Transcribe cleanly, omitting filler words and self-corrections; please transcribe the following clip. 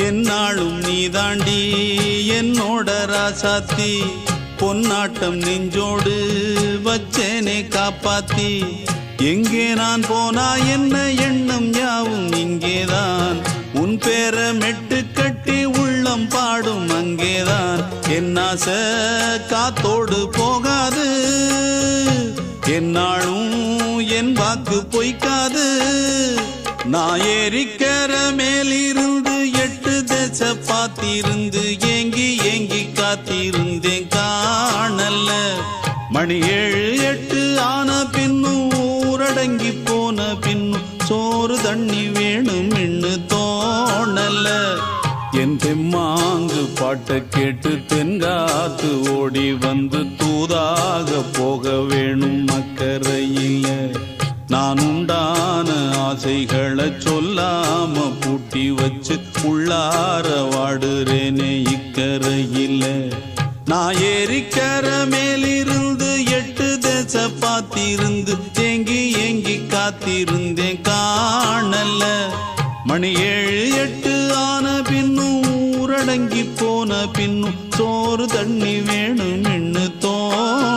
என்னாலும் நீதாண்டி என்னோட ராசாத்தி பொன்னாட்டம் நெஞ்சோடு வச்சேனே காப்பாத்தி எங்கே நான் போனா என்ன எண்ணம் யாவும் இங்கேதான் உன் பேர மெட்டு கட்டி உள்ளம் பாடும் அங்கேதான் என் ஆசை காத்தோடு போகாது என்னாலும் என் வாக்கு பொய்க்காது நான் ஏறிக்கிற மேலிருந்து 8 தேச பார்த்திருந்து ஏங்கி ஏங்கி காத்திருந்தேன் காணல மணி 7 8 ஆன பின்னும் ஊரடங்கி போன பின்னும் சோறு தண்ணி வேணும் இன்னு தோணல என் தெம்மாங்கு பாட்டை கேட்டு தென்காத்து ஓடி வந்து தூதாக போக வேணும் அக்கறையில நான் உண்டான ஆசைகளை சொல்லாம பூட்டி வச்சு உள்ளார வாடுறேனே இக்கரையில நான் ஏறிக்கிற மேலிருந்து 8 தேச பார்த்திருந்து ஏங்கி ஏங்கி காத்திருந்தேன் காணல மணி 7 8 ஆன பின்னும் ஊரடங்கி போன பின்னும் சோறு தண்ணி வேணும் இன்னு தோண